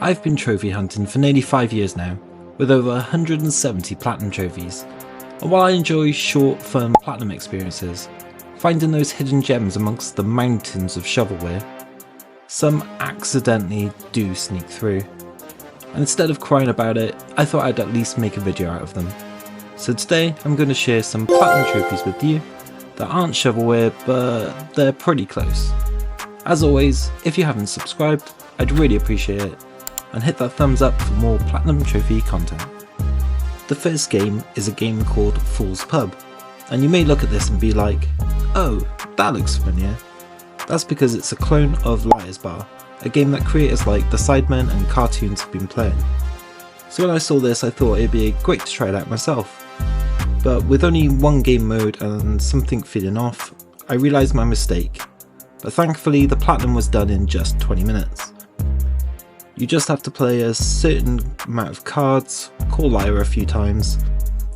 I've been trophy hunting for nearly 5 years now, with over 170 platinum trophies, and while I enjoy short, fun platinum experiences, finding those hidden gems amongst the mountains of shovelware, some accidentally do sneak through. And instead of crying about it, I thought I'd at least make a video out of them. So today I'm going to share some platinum trophies with you that aren't shovelware, but they're pretty close. As always, if you haven't subscribed, I'd really appreciate it, and hit that thumbs up for more platinum trophy content. The first game is a game called Fos Pub, and you may look at this and be like, oh, that looks familiar. That's because it's a clone of Liar's Bar, a game that creators like the Sidemen and cartoons have been playing. So when I saw this, I thought it'd be great to try it out myself. But with only one game mode and something feeling off, I realised my mistake. But thankfully the platinum was done in just 20 minutes. You just have to play a certain amount of cards, call liar a few times.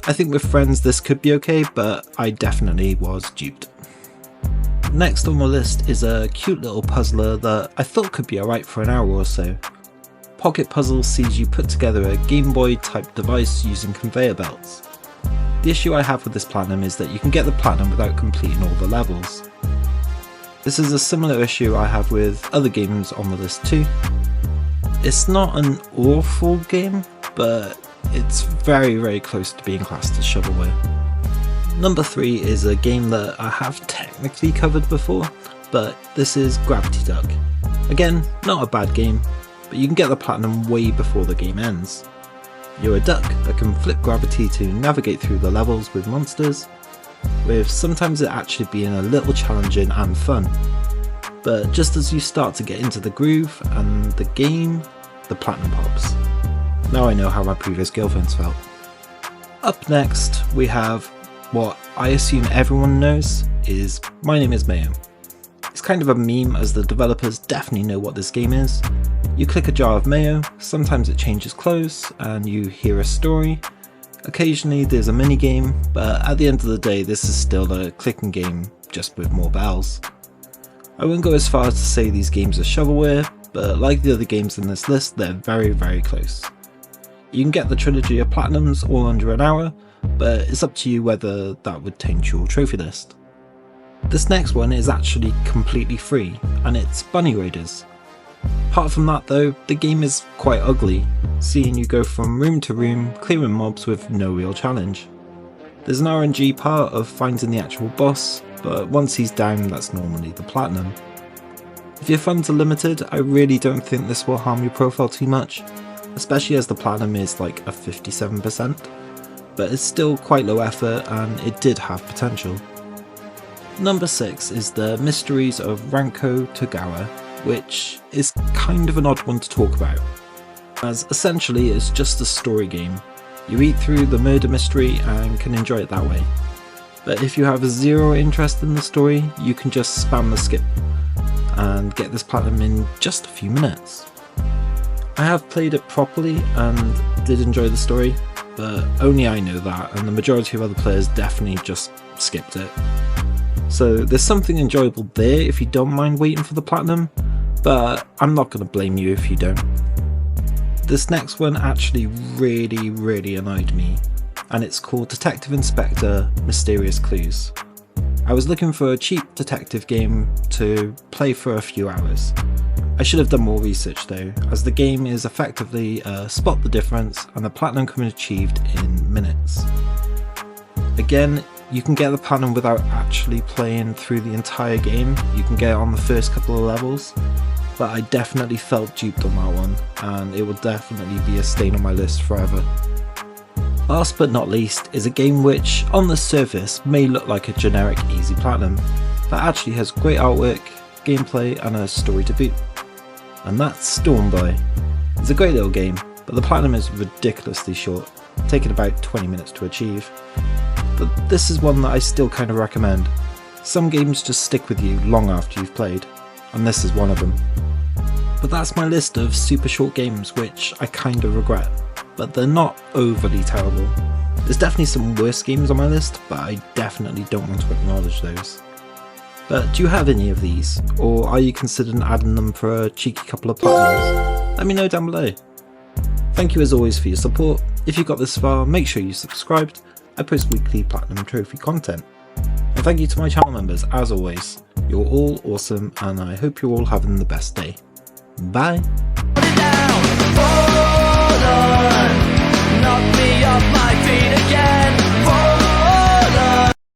I think with friends this could be okay, but I definitely was duped. Next on my list is a cute little puzzler that I thought could be alright for an hour or so. Pocket Puzzle sees you put together a Game Boy type device using conveyor belts. The issue I have with this platinum is that you can get the platinum without completing all the levels. This is a similar issue I have with other games on the list too. It's not an awful game, but it's very close to being classed as shovelware. Number 3 is a game that I have technically covered before, but this is Gravity Duck. Again, not a bad game, but you can get the platinum way before the game ends. You're a duck that can flip gravity to navigate through the levels with monsters, with sometimes it actually being a little challenging and fun. But just as you start to get into the groove and the game, the platinum pops. Now I know how my previous girlfriends felt. Up next we have what I assume everyone knows is My Name is Mayo. It's kind of a meme as the developers definitely know what this game is. You click a jar of mayo, sometimes it changes clothes and you hear a story. Occasionally there's a mini game, but at the end of the day this is still a clicking game just with more bells. I wouldn't go as far as to say these games are shovelware, but like the other games in this list, they're very close. You can get the trilogy of platinums all under an hour, but it's up to you whether that would taint your trophy list. This next one is actually completely free, and it's Bunny Raiders. Apart from that though, the game is quite ugly, seeing you go from room to room clearing mobs with no real challenge. There's an RNG part of finding the actual boss, but once he's down that's normally the platinum. If your funds are limited, I really don't think this will harm your profile too much, especially as the platinum is like a 57%, but it's still quite low effort and it did have potential. Number 6 is the Mysteries of Rancotowa, which is kind of an odd one to talk about, as essentially it's just a story game. You read through the murder mystery and can enjoy it that way. But if you have zero interest in the story, you can just spam the skip and get this platinum in just a few minutes. I have played it properly and did enjoy the story, but only I know that, and the majority of other players definitely just skipped it. So there's something enjoyable there if you don't mind waiting for the platinum, but I'm not going to blame you if you don't. This next one actually really annoyed me, and it's called Detective Inspector Mysterious Clues. I was looking for a cheap detective game to play for a few hours. I should have done more research though, as the game is effectively spot the difference and the platinum can be achieved in minutes. Again, you can get the platinum without actually playing through the entire game, you can get it on the first couple of levels, but I definitely felt duped on that one, and it will definitely be a stain on my list forever. Last but not least is a game which, on the surface, may look like a generic easy platinum, but actually has great artwork, gameplay and a story to boot. And that's Stor. It's a great little game, but the platinum is ridiculously short, taking about 20 minutes to achieve. But this is one that I still kind of recommend. Some games just stick with you long after you've played, and this is one of them. But that's my list of super short games which I kind of regret, but they're not overly terrible. There's definitely some worse games on my list, but I definitely don't want to acknowledge those. But do you have any of these, or are you considering adding them for a cheeky couple of platinums? Let me know down below. Thank you as always for your support. If you got this far, make sure you subscribed. I post weekly platinum trophy content. And thank you to my channel members as always. You're all awesome and I hope you're all having the best day. Bye!